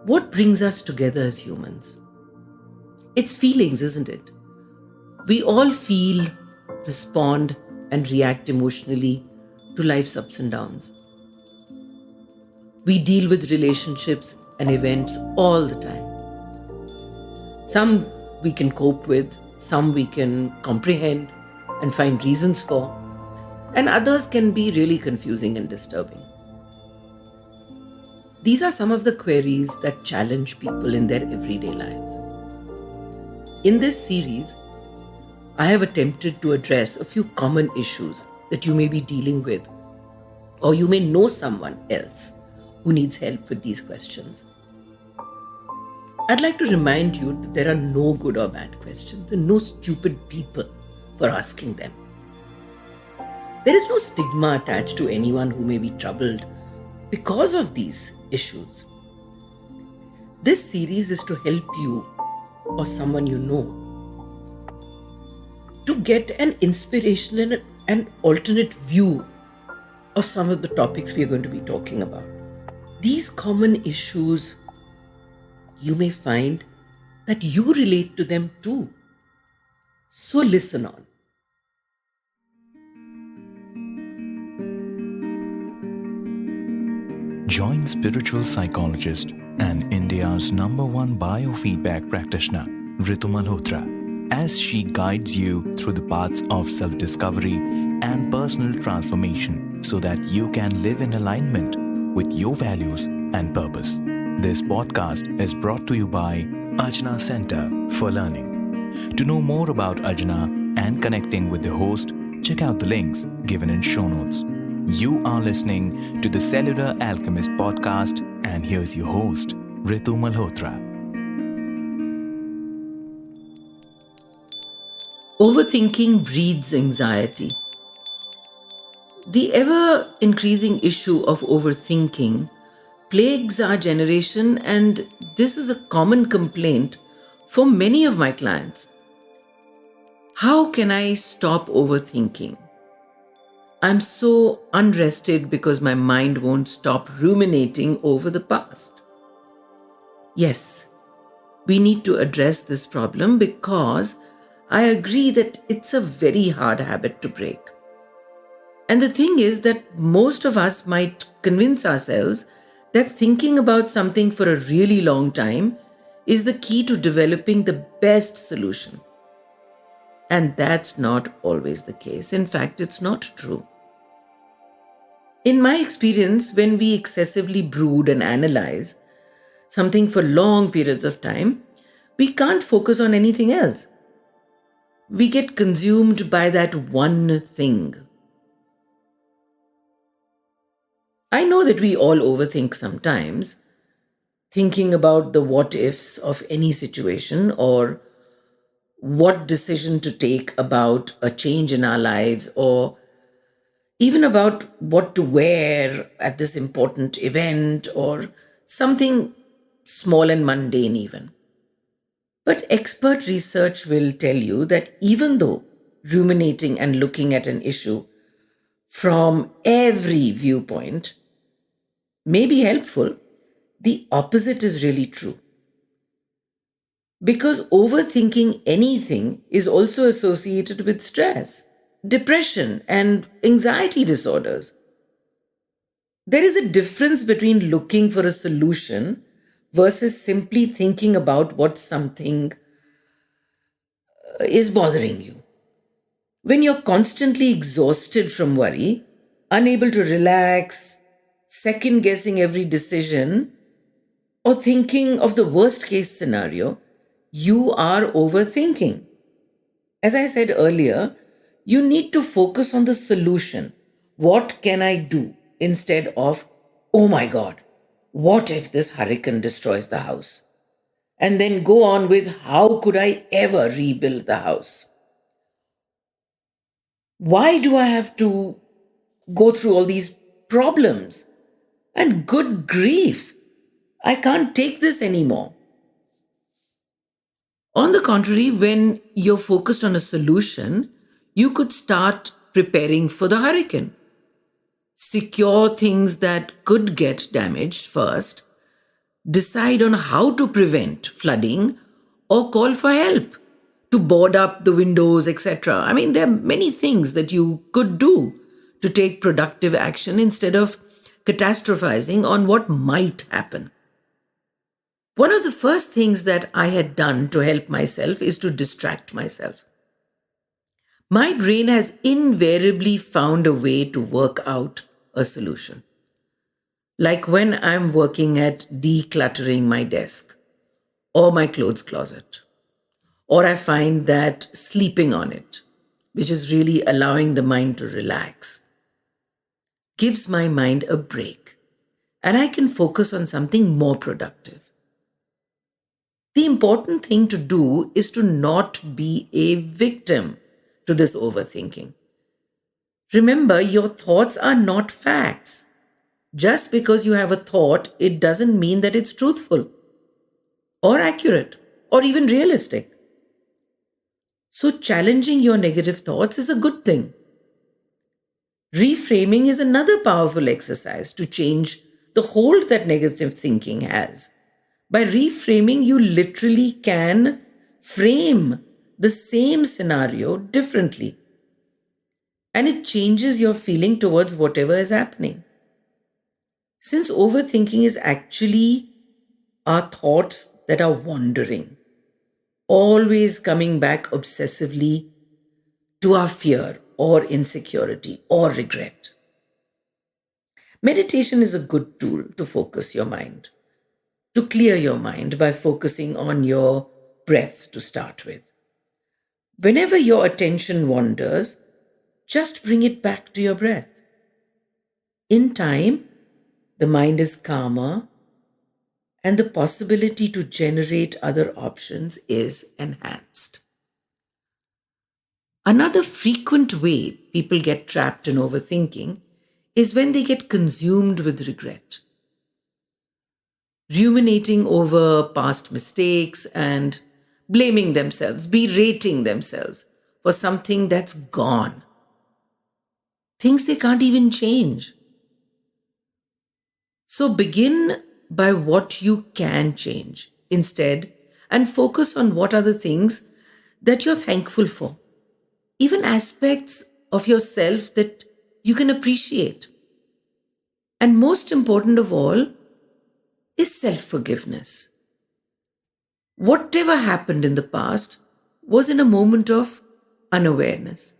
What brings us together as humans? It's feelings, isn't it? We all feel, respond, and react emotionally to life's ups and downs. We deal with relationships and events all the time. Some we can cope with, some we can comprehend and find reasons for, and others can be really confusing and disturbing. These are some of the queries that challenge people in their everyday lives. In this series, I have attempted to address a few common issues that you may be dealing with, or you may know someone else who needs help with these questions. I'd like to remind you that there are no good or bad questions and no stupid people for asking them. There is no stigma attached to anyone who may be troubled because of these issues. This series is to help you or someone you know to get an inspirational and alternate view of some of the topics we are going to be talking about. These common issues, you may find that you relate to them too. So listen on. Join spiritual psychologist and India's #1 biofeedback practitioner, Ritu Malhotra, as she guides you through the paths of self-discovery and personal transformation so that you can live in alignment with your values and purpose. This podcast is brought to you by Ajna Center for Learning. To know more about Ajna and connecting with the host, check out the links given in show notes. You are listening to the Cellular Alchemist podcast, and here's your host, Ritu Malhotra. Overthinking breeds anxiety. The ever-increasing issue of overthinking plagues our generation, and this is a common complaint for many of my clients. How can I stop overthinking? I'm so unrested because my mind won't stop ruminating over the past. Yes, we need to address this problem because I agree that it's a very hard habit to break. And the thing is that most of us might convince ourselves that thinking about something for a really long time is the key to developing the best solution. And that's not always the case. In fact, it's not true. In my experience, when we excessively brood and analyze something for long periods of time, we can't focus on anything else. We get consumed by that one thing. I know that we all overthink sometimes, thinking about the what ifs of any situation or what decision to take about a change in our lives, or even about what to wear at this important event or something small and mundane even. But expert research will tell you that even though ruminating and looking at an issue from every viewpoint may be helpful, the opposite is really true. Because overthinking anything is also associated with stress, depression, and anxiety disorders. There is a difference between looking for a solution versus simply thinking about what something is bothering you. When you're constantly exhausted from worry, unable to relax, second guessing every decision, or thinking of the worst case scenario, you are overthinking. As I said earlier, you need to focus on the solution. What can I do? Instead of, oh my God, what if this hurricane destroys the house? And then go on with, how could I ever rebuild the house? Why do I have to go through all these problems? And good grief, I can't take this anymore. On the contrary, when you're focused on a solution, you could start preparing for the hurricane. Secure things that could get damaged first decide on how to prevent flooding, or call for help to board up the windows, etc. I mean, there are many things that you could do to take productive action instead of catastrophizing on what might happen. One of the first things that I had done to help myself is to distract myself. My brain has invariably found a way to work out a solution. Like when I'm working at decluttering my desk or my clothes closet, or I find that sleeping on it, which is really allowing the mind to relax, gives my mind a break and I can focus on something more productive. The important thing to do is to not be a victim to this overthinking. Remember, your thoughts are not facts. Just because you have a thought, it doesn't mean that it's truthful or accurate or even realistic. So, challenging your negative thoughts is a good thing. Reframing is another powerful exercise to change the hold that negative thinking has. By reframing, you literally can frame the same scenario differently. And it changes your feeling towards whatever is happening. Since overthinking is actually our thoughts that are wandering, always coming back obsessively to our fear or insecurity or regret. Meditation is a good tool to focus your mind, to clear your mind by focusing on your breath to start with. Whenever your attention wanders, just bring it back to your breath. In time, the mind is calmer and the possibility to generate other options is enhanced. Another frequent way people get trapped in overthinking is when they get consumed with regret, ruminating over past mistakes and blaming themselves, berating themselves for something that's gone, things they can't even change. So begin by what you can change instead and focus on what are the things that you're thankful for, even aspects of yourself that you can appreciate. And most important of all is self-forgiveness. Whatever happened in the past was in a moment of unawareness.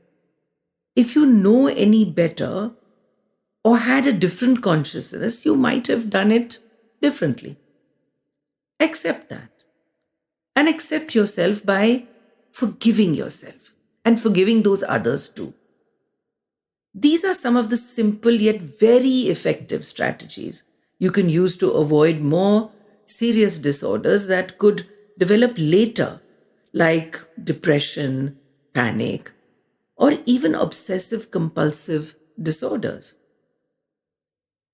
If you know any better or had a different consciousness, you might have done it differently. Accept that. And accept yourself by forgiving yourself and forgiving those others too. These are some of the simple yet very effective strategies you can use to avoid more serious disorders that could develop later, like depression, panic, or even obsessive compulsive disorders.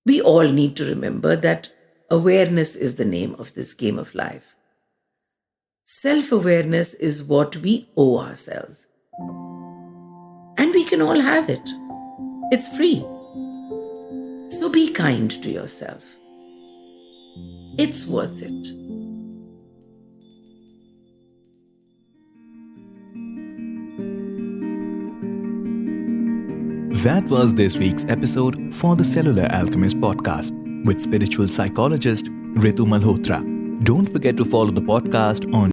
We all need to remember that awareness is the name of this game of life. Self-awareness is what we owe ourselves. And we can all have it. It's free. So be kind to yourself. It's worth it. That was this week's episode for the Cellular Alchemist podcast with spiritual psychologist Ritu Malhotra. Don't forget to follow the podcast on